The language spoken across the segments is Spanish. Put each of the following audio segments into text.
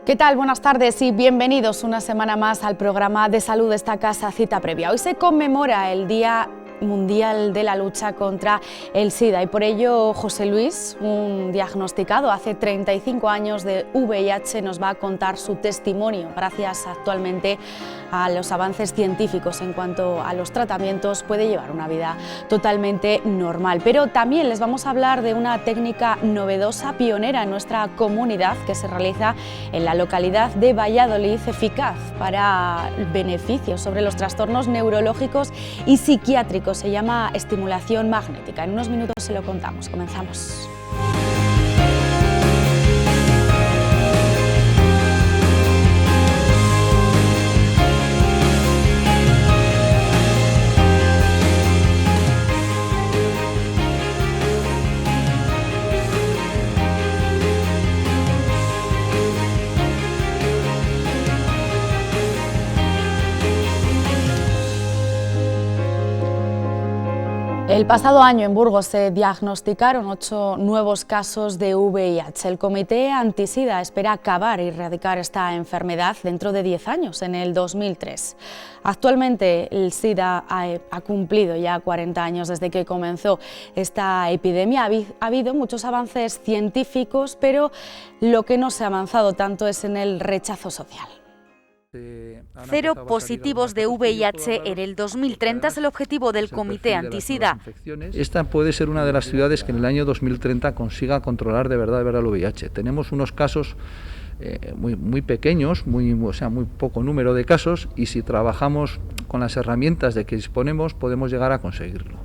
¿Qué tal? Buenas tardes y bienvenidos una semana más al programa de salud de esta casa Cita Previa. Hoy se conmemora el Día Mundial de la Lucha contra el SIDA y por ello José Luis, un diagnosticado hace 35 años de VIH, nos va a contar su testimonio gracias actualmente a los avances científicos en cuanto a los tratamientos. Puede llevar una vida totalmente normal, pero también les vamos a hablar de una técnica novedosa, pionera en nuestra comunidad, que se realiza en la localidad de Valladolid, eficaz para beneficios sobre los trastornos neurológicos y psiquiátricos. Se llama estimulación magnética. En unos minutos se lo contamos. Comenzamos. El pasado año en Burgos se diagnosticaron 8 nuevos casos de VIH. El Comité Antisida espera acabar y erradicar esta enfermedad dentro de 10 años, en el 2003. Actualmente el SIDA ha cumplido ya 40 años desde que comenzó esta epidemia. Ha habido muchos avances científicos, pero lo que no se ha avanzado tanto es en el rechazo social. 0 positivos de VIH en el 2030 es el objetivo del Comité Antisida. Esta puede ser una de las ciudades que en el año 2030 consiga controlar de verdad el VIH. Tenemos unos casos muy pequeños, muy poco número de casos, y si trabajamos con las herramientas de que disponemos podemos llegar a conseguirlo.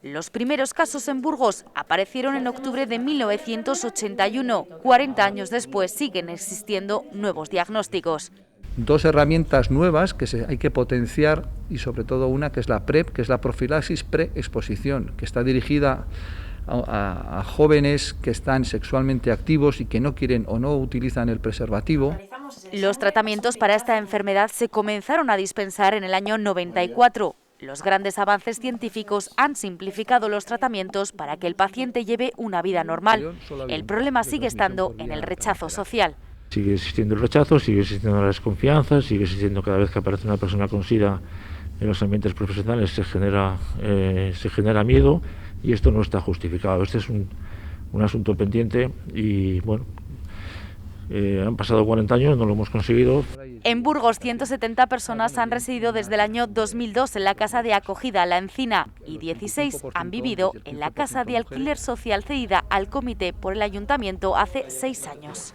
Los primeros casos en Burgos aparecieron en octubre de 1981. 40 años después siguen existiendo nuevos diagnósticos. 2 herramientas nuevas que hay que potenciar, y sobre todo una que es la PrEP, que es la profilaxis preexposición, que está dirigida a jóvenes que están sexualmente activos y que no quieren o no utilizan el preservativo. Los tratamientos para esta enfermedad se comenzaron a dispensar en el año 94. Los grandes avances científicos han simplificado los tratamientos para que el paciente lleve una vida normal. El problema sigue estando en el rechazo social. Sigue existiendo el rechazo, sigue existiendo la desconfianza, sigue existiendo cada vez que aparece una persona con SIDA en los ambientes profesionales se genera miedo, y esto no está justificado. Este es un asunto pendiente y bueno, han pasado 40 años, no lo hemos conseguido. En Burgos, 170 personas han residido desde el año 2002 en la casa de acogida La Encina y 16 han vivido en la casa de alquiler social cedida al comité por el ayuntamiento hace 6 años.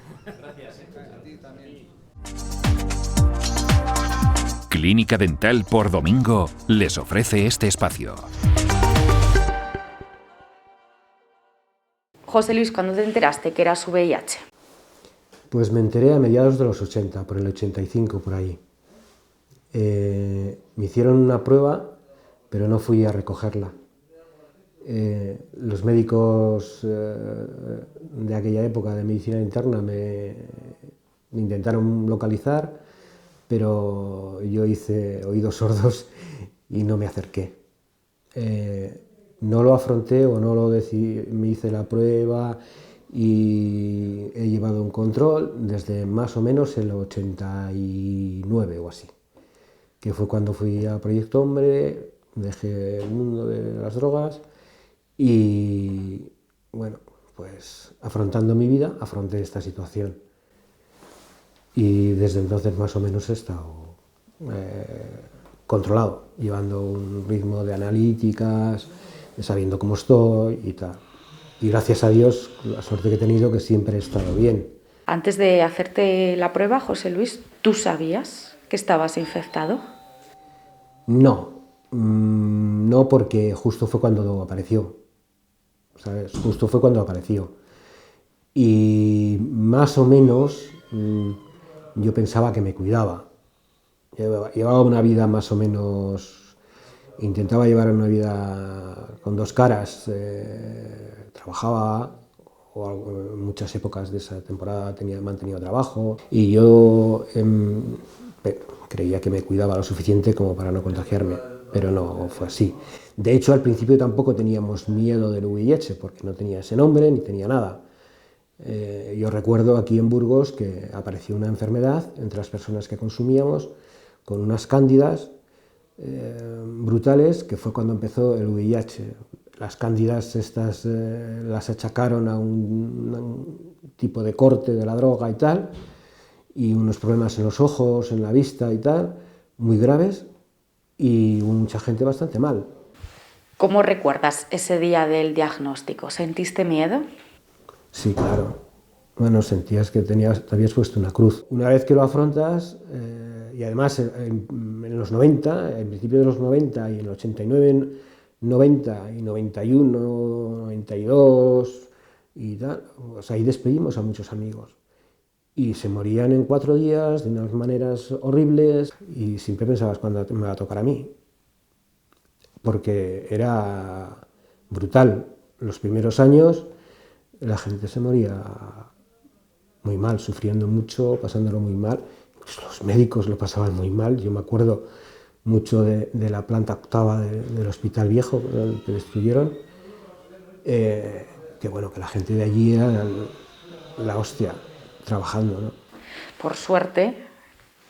Clínica Dental por Domingo les ofrece este espacio. José Luis, ¿cuándo te enteraste que eras VIH? Pues me enteré a mediados de los 80, por el 85, por ahí. Me hicieron una prueba, pero no fui a recogerla. Los médicos de aquella época de medicina interna me intentaron localizar, pero yo hice oídos sordos y no me acerqué. No lo afronté o no lo decidí, me hice la prueba y he llevado un control desde más o menos el 89 o así, que fue cuando fui a Proyecto Hombre, dejé el mundo de las drogas y bueno, pues afrontando mi vida, afronté esta situación. Y desde entonces más o menos he estado controlado, llevando un ritmo de analíticas, sabiendo cómo estoy y tal. Y gracias a Dios, la suerte que he tenido, que siempre he estado bien. Antes de hacerte la prueba, José Luis, ¿tú sabías que estabas infectado? No, no, porque justo fue cuando apareció, ¿sabes? Justo fue cuando apareció. Y más o menos yo pensaba que me cuidaba. Llevaba una vida más o menos, intentaba llevar una vida con 2 caras. Trabajaba, en muchas épocas de esa temporada he mantenido trabajo, y yo creía que me cuidaba lo suficiente como para no contagiarme, pero no fue así. De hecho, al principio tampoco teníamos miedo del VIH, porque no tenía ese nombre ni tenía nada. Yo recuerdo aquí en Burgos que apareció una enfermedad entre las personas que consumíamos con unas cándidas brutales, que fue cuando empezó el VIH. Las cándidas estas las achacaron a un tipo de corte de la droga y tal, y unos problemas en los ojos, en la vista y tal, muy graves, y hubo mucha gente bastante mal. ¿Cómo recuerdas ese día del diagnóstico? ¿Sentiste miedo? Sí, claro. Bueno, sentías que te habías puesto una cruz. Una vez que lo afrontas, y además en los 90, en principio de los 90 y en el 89, 90 y 91, 92 y tal, pues ahí despedimos a muchos amigos. Y se morían en 4 días de unas maneras horribles y siempre pensabas cuándo me va a tocar a mí. Porque era brutal. Los primeros años la gente se moría muy mal, sufriendo mucho, pasándolo muy mal. Pues los médicos lo pasaban muy mal. Yo me acuerdo mucho de la planta octava del Hospital Viejo que destruyeron, que bueno, que la gente de allí era la hostia, trabajando, ¿no? Por suerte,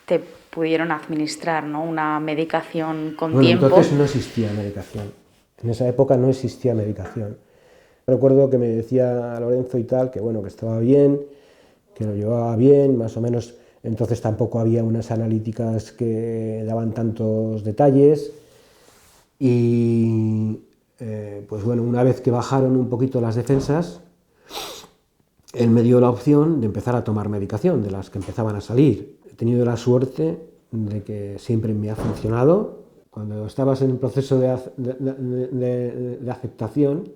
te pudieron administrar, ¿no?, una medicación con Bueno, tiempo. entonces no existía medicación. En esa época no existía medicación. Recuerdo que me decía Lorenzo y tal, que bueno, que estaba bien, que lo llevaba bien, más o menos. Entonces tampoco había unas analíticas que daban tantos detalles. Y pues bueno, una vez que bajaron un poquito las defensas, él me dio la opción de empezar a tomar medicación, de las que empezaban a salir. He tenido la suerte de que siempre me ha funcionado. Cuando estabas en el proceso de aceptación,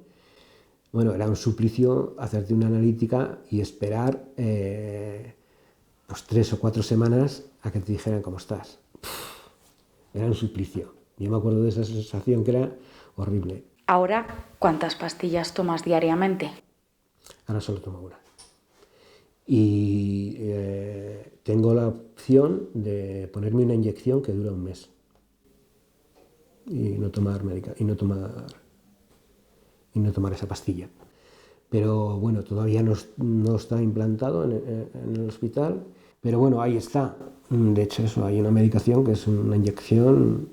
bueno, era un suplicio hacerte una analítica y esperar pues 3 o 4 semanas a que te dijeran cómo estás. Era un suplicio. Yo me acuerdo de esa sensación que era horrible. Ahora, ¿cuántas pastillas tomas diariamente? Ahora solo tomo una. Y tengo la opción de ponerme una inyección que dura un mes. Y no tomar esa pastilla. Pero bueno, todavía no está implantado en el hospital, pero bueno, ahí está. De hecho, eso, hay una medicación que es una inyección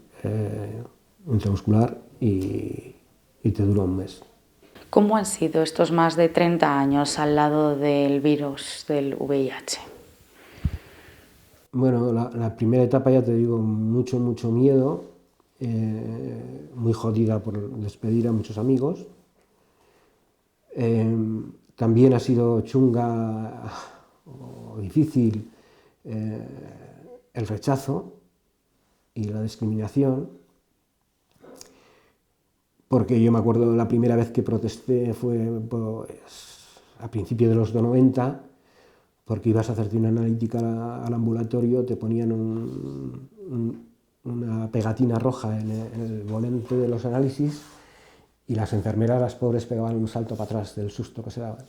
intramuscular y te dura un mes. ¿Cómo han sido estos más de 30 años al lado del virus del VIH? Bueno, la primera etapa, ya te digo, mucho miedo, muy jodida por despedir a muchos amigos. También ha sido chunga o difícil el rechazo y la discriminación, porque yo me acuerdo la primera vez que protesté fue pues, a principios de los 90, porque ibas a hacerte una analítica al ambulatorio, te ponían una pegatina roja en el volante de los análisis y las enfermeras, las pobres, pegaban un salto para atrás del susto que se daban.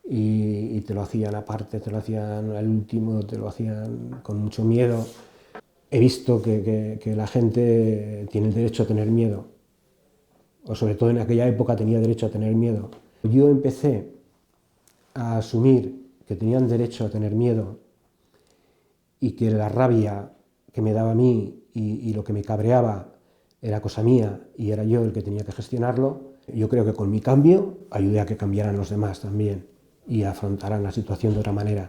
Y te lo hacían aparte, te lo hacían al último, te lo hacían con mucho miedo. He visto que la gente tiene derecho a tener miedo, o sobre todo en aquella época tenía derecho a tener miedo. Yo empecé a asumir que tenían derecho a tener miedo y que la rabia que me daba a mí y lo que me cabreaba era cosa mía y era yo el que tenía que gestionarlo. Yo creo que con mi cambio ayudé a que cambiaran los demás también y afrontaran la situación de otra manera,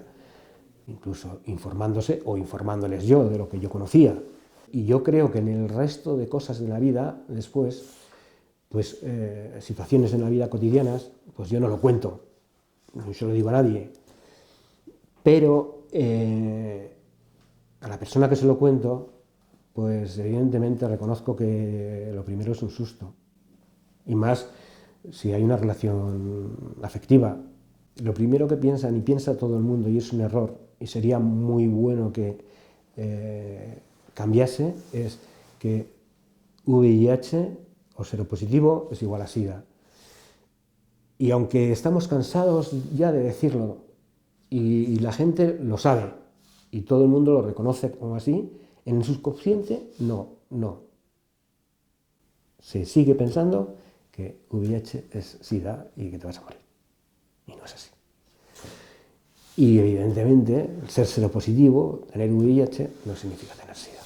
incluso informándose o informándoles yo de lo que yo conocía. Y yo creo que en el resto de cosas de la vida, después, pues situaciones en la vida cotidianas, pues yo no lo cuento, no se lo digo a nadie. Pero a la persona que se lo cuento, pues evidentemente reconozco que lo primero es un susto. Y más si hay una relación afectiva. Lo primero que piensan y piensa todo el mundo, y es un error, y sería muy bueno que cambiase, es que VIH o seropositivo es igual a SIDA. Y aunque estamos cansados ya de decirlo, y la gente lo sabe, y todo el mundo lo reconoce como así, en el subconsciente no. Se sigue pensando que VIH es SIDA y que te vas a morir. Y no es así. Y evidentemente, el ser seropositivo, tener VIH, no significa tener SIDA.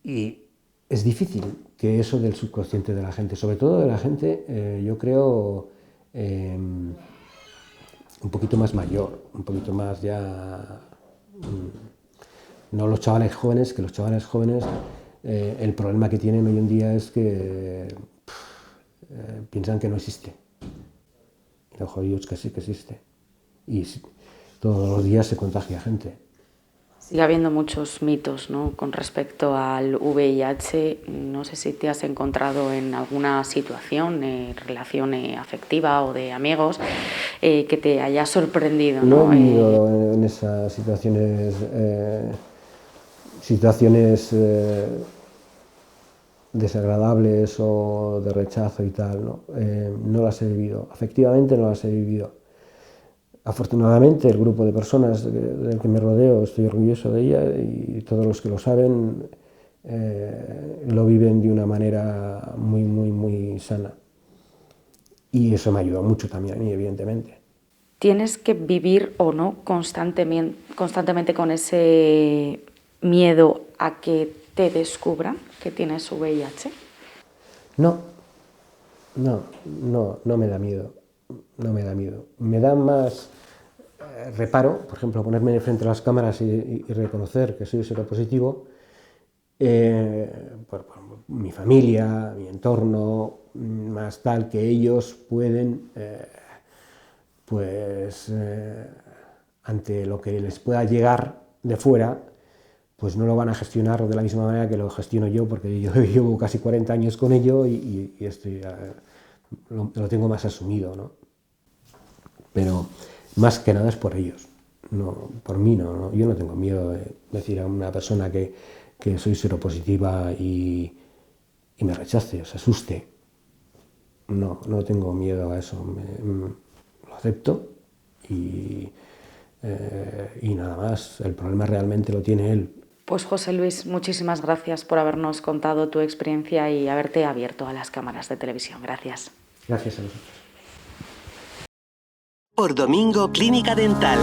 Y es difícil que eso del subconsciente de la gente, sobre todo de la gente, yo creo, un poquito más mayor, un poquito más ya... no los chavales jóvenes, que los chavales jóvenes, el problema que tienen hoy en día es que piensan que no existe. Y lo jodido es que sí que existe. Y todos los días se contagia gente. Sigue habiendo muchos mitos, ¿no?, con respecto al VIH. No sé si te has encontrado en alguna situación, relación afectiva o de amigos, que te haya sorprendido, ¿no? No he vivido en esas situaciones, desagradables o de rechazo y tal, ¿no? No las he vivido, efectivamente no las he vivido. Afortunadamente, el grupo de personas del que me rodeo, estoy orgulloso de ella, y todos los que lo saben lo viven de una manera muy, muy, muy sana. Y eso me ayuda mucho también a mí, evidentemente. ¿Tienes que vivir o no constantemente con ese miedo a que te descubran que tienes VIH? No me da miedo. No me da miedo. Me da más reparo, por ejemplo, ponerme frente a las cámaras y reconocer que soy seropositivo, por mi familia, mi entorno, más tal, que ellos pueden, ante lo que les pueda llegar de fuera, pues no lo van a gestionar de la misma manera que lo gestiono yo, porque yo llevo casi 40 años con ello y lo tengo más asumido, ¿no? Pero más que nada es por ellos, no, por mí no. Yo no tengo miedo de decir a una persona que soy seropositiva y me rechace, o se asuste. No tengo miedo a eso, lo acepto y nada más. El problema realmente lo tiene él. Pues José Luis, muchísimas gracias por habernos contado tu experiencia y haberte abierto a las cámaras de televisión. Gracias. Gracias a vosotros. Por Domingo Clínica Dental.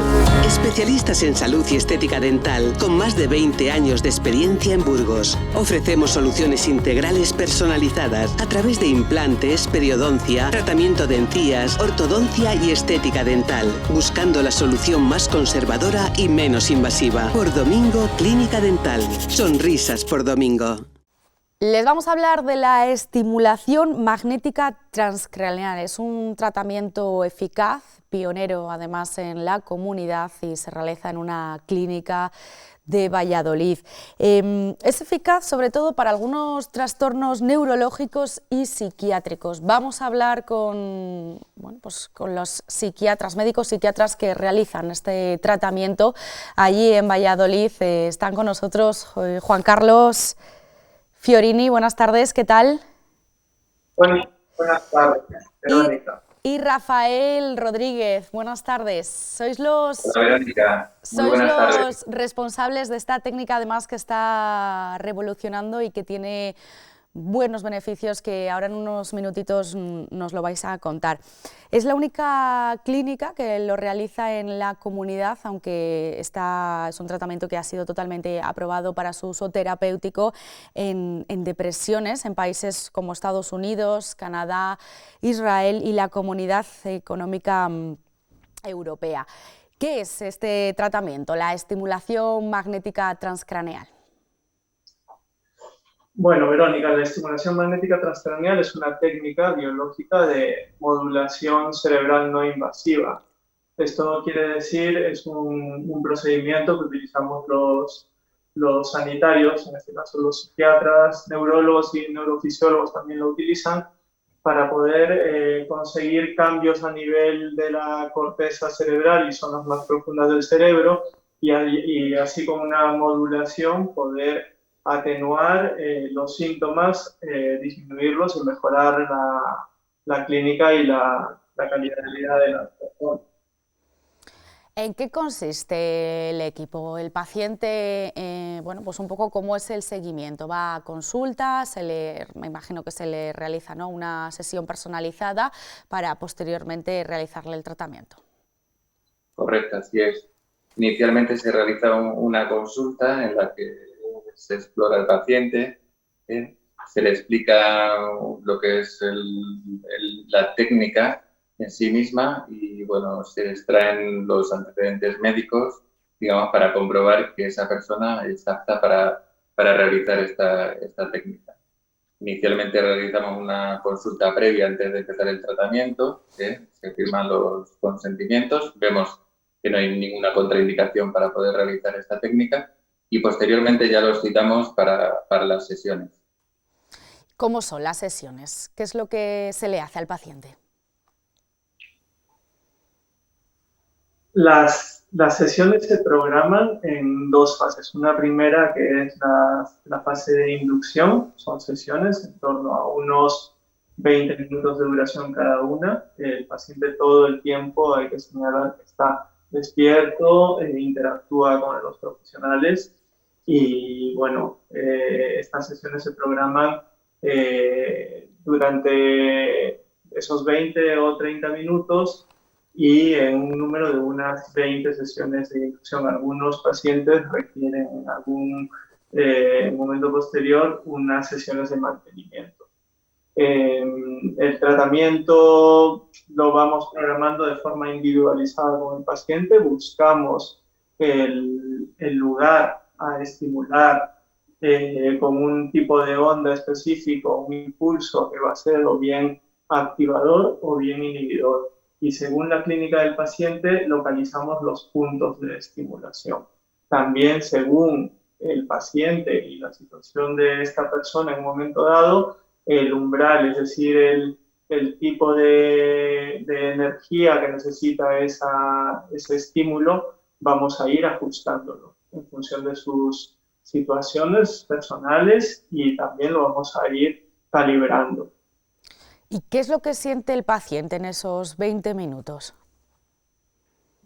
Especialistas en salud y estética dental con más de 20 años de experiencia en Burgos. Ofrecemos soluciones integrales personalizadas a través de implantes, periodoncia, tratamiento de encías, ortodoncia y estética dental, buscando la solución más conservadora y menos invasiva. Por Domingo Clínica Dental. Sonrisas por Domingo. Les vamos a hablar de la estimulación magnética transcraneal. Es un tratamiento eficaz, pionero además en la comunidad, y se realiza en una clínica de Valladolid. Es eficaz sobre todo para algunos trastornos neurológicos y psiquiátricos. Vamos a hablar con los psiquiatras, médicos psiquiatras que realizan este tratamiento allí en Valladolid. Están con nosotros Juan Carlos Fiorini. Buenas tardes, ¿qué tal? Buenas tardes, Verónica. Y Rafael Rodríguez, buenas tardes. Sois los responsables de esta técnica, además, que está revolucionando y que tiene buenos beneficios, que ahora en unos minutitos nos lo vais a contar. Es la única clínica que lo realiza en la comunidad, aunque es un tratamiento que ha sido totalmente aprobado para su uso terapéutico en depresiones en países como Estados Unidos, Canadá, Israel y la Comunidad Económica Europea. ¿Qué es este tratamiento, la estimulación magnética transcraneal? Bueno, Verónica, la estimulación magnética transcraneal es una técnica biológica de modulación cerebral no invasiva. Esto quiere decir, es un procedimiento que utilizamos los sanitarios, en este caso los psiquiatras, neurólogos y neurofisiólogos también lo utilizan, para poder conseguir cambios a nivel de la corteza cerebral y zonas más profundas del cerebro, y así con una modulación poder atenuar los síntomas, disminuirlos y mejorar la clínica y la calidad de vida de las personas. ¿En qué consiste el equipo? El paciente, pues un poco cómo es el seguimiento. Va a consulta, me imagino que se le realiza, ¿no?, una sesión personalizada para posteriormente realizarle el tratamiento. Correcto, así es. Inicialmente se realiza una consulta en la que se explora al paciente, se le explica lo que es la técnica en sí misma y, bueno, se extraen los antecedentes médicos, digamos, para comprobar que esa persona es apta para realizar esta técnica. Inicialmente realizamos una consulta previa antes de empezar el tratamiento, se firman los consentimientos, vemos que no hay ninguna contraindicación para poder realizar esta técnica y posteriormente ya los citamos para las sesiones. ¿Cómo son las sesiones? ¿Qué es lo que se le hace al paciente? Las sesiones se programan en dos fases. Una primera que es la fase de inducción, son sesiones en torno a unos 20 minutos de duración cada una. El paciente todo el tiempo, hay que señalar que está despierto, interactúa con los profesionales y, bueno, estas sesiones se programan durante esos 20 o 30 minutos y en un número de unas 20 sesiones de inducción. Algunos pacientes requieren en algún momento posterior unas sesiones de mantenimiento. El tratamiento lo vamos programando de forma individualizada con el paciente, buscamos el lugar a estimular con un tipo de onda específico, un impulso que va a ser o bien activador o bien inhibidor. Y según la clínica del paciente, localizamos los puntos de estimulación. También según el paciente y la situación de esta persona en un momento dado, el umbral, es decir, el tipo de energía que necesita ese estímulo, vamos a ir ajustándolo en función de sus situaciones personales y también lo vamos a ir calibrando. ¿Y qué es lo que siente el paciente en esos 20 minutos?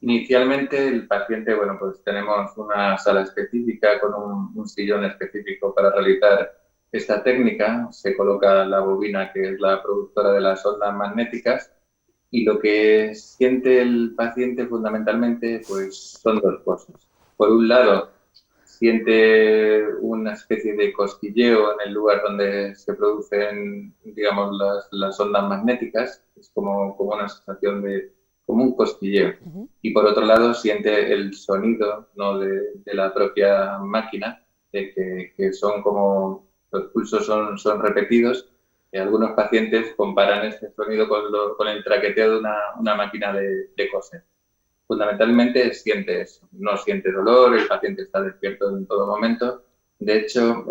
Inicialmente el paciente, bueno, pues tenemos una sala específica con un sillón específico para realizar esta técnica. Se coloca la bobina, que es la productora de las ondas magnéticas, y lo que siente el paciente fundamentalmente pues son dos cosas. Por un lado, siente una especie de cosquilleo en el lugar donde se producen, digamos, las ondas magnéticas. Es como una sensación como un cosquilleo. Y por otro lado, siente el sonido, ¿no?, de la propia máquina, que son como, los pulsos son repetidos. Y algunos pacientes comparan este sonido con el traqueteo de una máquina de coser. Fundamentalmente siente eso, no siente dolor, el paciente está despierto en todo momento. De hecho,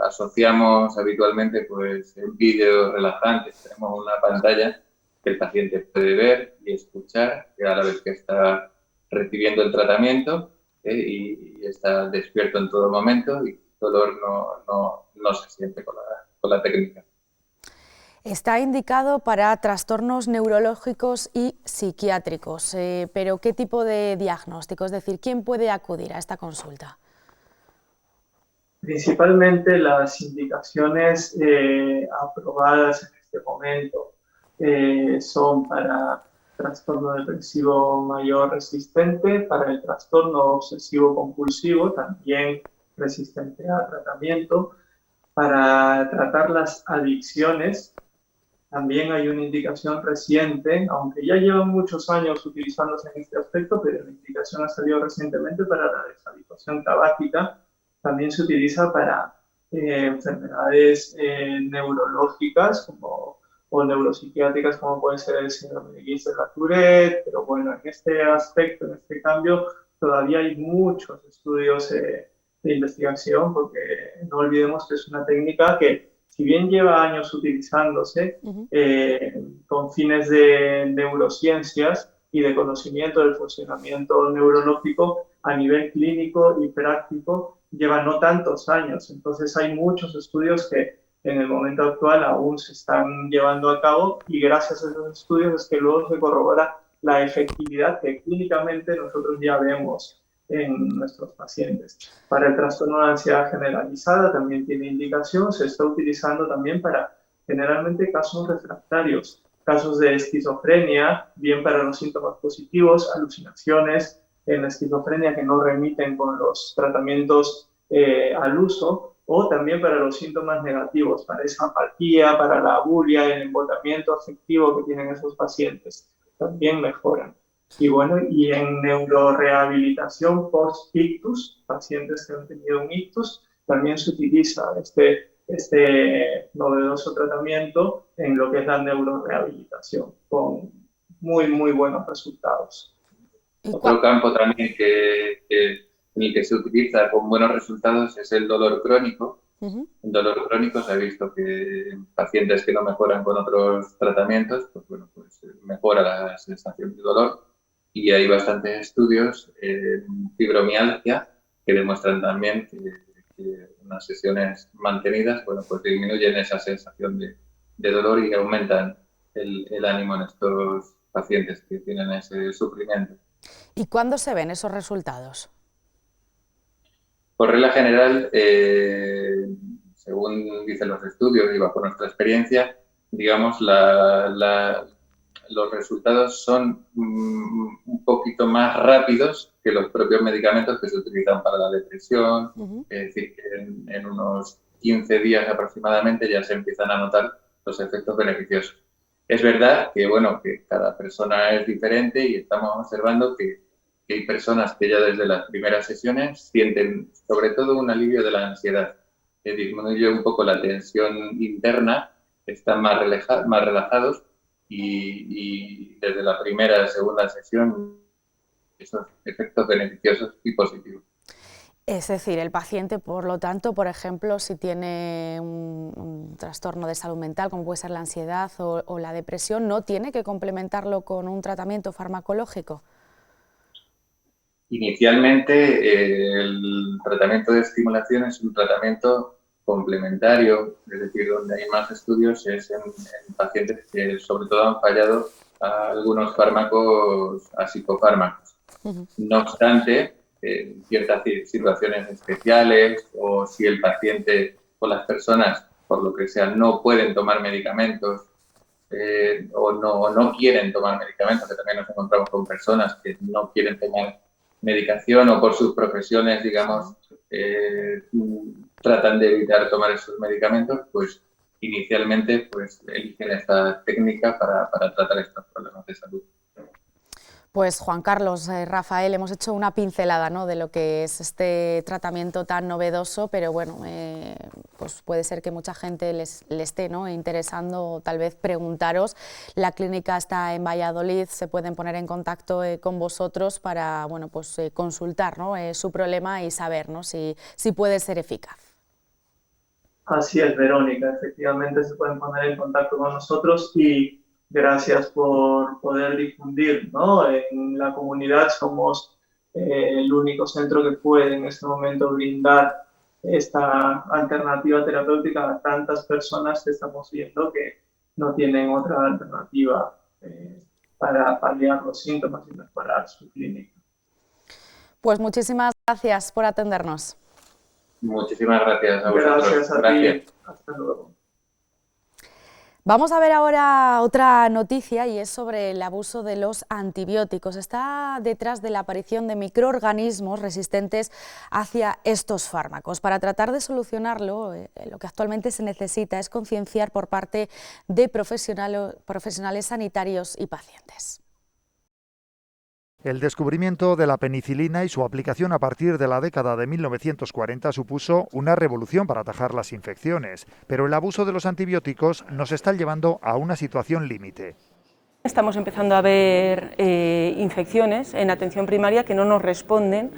asociamos habitualmente pues vídeos relajantes. Tenemos una pantalla que el paciente puede ver y escuchar a la vez que está recibiendo el tratamiento y está despierto en todo momento, y el dolor no se siente con la técnica. Está indicado para trastornos neurológicos y psiquiátricos, pero ¿qué tipo de diagnóstico? Es decir, ¿quién puede acudir a esta consulta? Principalmente las indicaciones aprobadas en este momento son para trastorno depresivo mayor resistente, para el trastorno obsesivo compulsivo, también resistente a tratamiento, para tratar las adicciones. También hay una indicación reciente, aunque ya llevan muchos años utilizándose en este aspecto, pero la indicación ha salido recientemente para la deshabituación tabáquica. También se utiliza para enfermedades neurológicas o neuropsiquiátricas, como puede ser el síndrome de Guillain-Barré, pero bueno, en este aspecto, en este cambio, todavía hay muchos estudios de investigación, porque no olvidemos que es una técnica que, si bien lleva años utilizándose con fines de neurociencias y de conocimiento del funcionamiento neurológico, a nivel clínico y práctico lleva no tantos años. Entonces hay muchos estudios que en el momento actual aún se están llevando a cabo, y gracias a esos estudios es que luego se corrobora la efectividad que clínicamente nosotros ya vemos en nuestros pacientes. Para el trastorno de ansiedad generalizada también tiene indicación, se está utilizando también para generalmente casos refractarios casos de esquizofrenia, bien para los síntomas positivos, alucinaciones en la esquizofrenia que no remiten con los tratamientos al uso, o también para los síntomas negativos, para esa apatía, para la abulia, el embotamiento afectivo que tienen esos pacientes, también mejoran. Y bueno, y en neurorehabilitación post-ictus, pacientes que han tenido un ictus, también se utiliza este novedoso tratamiento en lo que es la neurorehabilitación, con muy buenos resultados. Otro campo también en el que se utiliza con buenos resultados es el dolor crónico. El dolor crónico se ha visto que en pacientes que no mejoran con otros tratamientos, pues bueno, pues mejora la sensación de dolor. Y hay bastantes estudios en fibromialgia que demuestran también que unas sesiones mantenidas, bueno, pues disminuyen esa sensación de dolor y aumentan el ánimo en estos pacientes que tienen ese sufrimiento. ¿Y cuándo se ven esos resultados? Por regla general, según dicen los estudios y bajo nuestra experiencia, digamos, los resultados son un poquito más rápidos que los propios medicamentos que se utilizan para la depresión. Es decir, que en unos 15 días aproximadamente ya se empiezan a notar los efectos beneficiosos. Es verdad que, bueno, que cada persona es diferente y estamos observando que hay personas que ya desde las primeras sesiones sienten sobre todo un alivio de la ansiedad, que disminuye un poco la tensión interna, están más relajados y desde la primera, segunda sesión esos efectos beneficiosos y positivos. Es decir, el paciente, por lo tanto, por ejemplo, si tiene un trastorno de salud mental, como puede ser la ansiedad o la depresión, ¿no tiene que complementarlo con un tratamiento farmacológico? Inicialmente, el tratamiento de estimulación es un tratamiento complementario, es decir, donde hay más estudios es en pacientes que sobre todo han fallado a algunos fármacos, a psicofármacos. No obstante, en ciertas situaciones especiales o si el paciente o las personas, por lo que sea, no pueden tomar medicamentos o no quieren tomar medicamentos, que también nos encontramos con personas que no quieren tomar medicación o por sus profesiones, digamos, tratan de evitar tomar esos medicamentos, pues inicialmente pues eligen esta técnica para tratar estos problemas de salud. Pues Juan Carlos, Rafael, hemos hecho una pincelada, ¿no?, de lo que es este tratamiento tan novedoso, pero bueno, pues puede ser que mucha gente le esté, ¿no?, interesando, tal vez preguntaros. La clínica está en Valladolid, se pueden poner en contacto con vosotros para, bueno, pues consultar, ¿no?, su problema y saber, ¿no?, si puede ser eficaz. Así es, Verónica, efectivamente se pueden poner en contacto con nosotros y gracias por poder difundir, ¿no? En la comunidad somos el único centro que puede en este momento brindar esta alternativa terapéutica a tantas personas que estamos viendo que no tienen otra alternativa para paliar los síntomas y mejorar su clínica. Pues muchísimas gracias por atendernos. Muchísimas gracias a vosotros. Gracias a ti. Hasta luego. Vamos a ver ahora otra noticia y es sobre el abuso de los antibióticos. Está detrás de la aparición de microorganismos resistentes hacia estos fármacos. Para tratar de solucionarlo, lo que actualmente se necesita es concienciar por parte de profesionales sanitarios y pacientes. El descubrimiento de la penicilina y su aplicación a partir de la década de 1940 supuso una revolución para atajar las infecciones, pero el abuso de los antibióticos nos está llevando a una situación límite. Estamos empezando a ver infecciones en atención primaria que no nos responden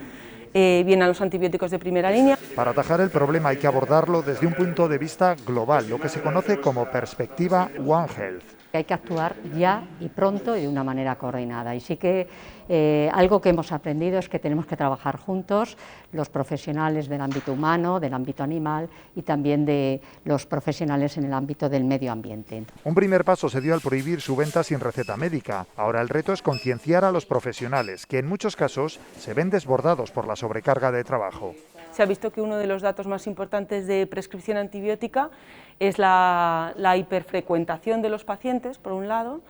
bien a los antibióticos de primera línea. Para atajar el problema hay que abordarlo desde un punto de vista global, lo que se conoce como perspectiva One Health. Hay que actuar ya y pronto y de una manera coordinada. Y sí que algo que hemos aprendido es que tenemos que trabajar juntos, los profesionales del ámbito humano, del ámbito animal y también de los profesionales en el ámbito del medio ambiente. Un primer paso se dio al prohibir su venta sin receta médica. Ahora el reto es concienciar a los profesionales, que en muchos casos se ven desbordados por la sobrecarga de trabajo. se ha visto que uno de los datos más importantes de prescripción antibiótica es la hiperfrecuentación de los pacientes, por un lado,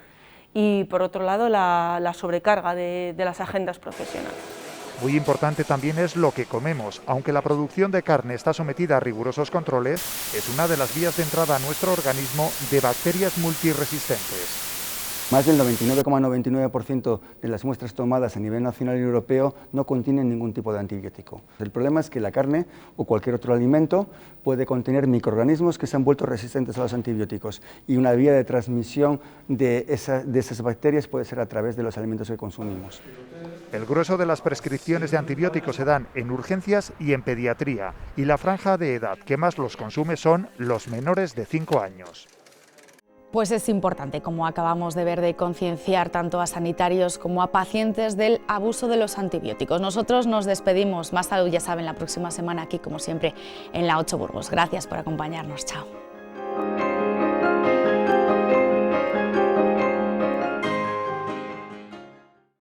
y por otro lado la sobrecarga de las agendas profesionales. Muy importante también es lo que comemos. Aunque la producción de carne está sometida a rigurosos controles, es una de las vías de entrada a nuestro organismo de bacterias multiresistentes. Más del 99,99% de las muestras tomadas a nivel nacional y europeo no contienen ningún tipo de antibiótico. El problema es que la carne o cualquier otro alimento puede contener microorganismos que se han vuelto resistentes a los antibióticos, y una vía de transmisión de esas bacterias puede ser a través de los alimentos que consumimos. El grueso de las prescripciones de antibióticos se dan en urgencias y en pediatría, y la franja de edad que más los consume son los menores de 5 años. Pues es importante, como acabamos de ver, de concienciar tanto a sanitarios como a pacientes del abuso de los antibióticos. Nosotros nos despedimos. Más salud, ya saben, la próxima semana aquí, como siempre, en la 8 Burgos. Gracias por acompañarnos. Chao.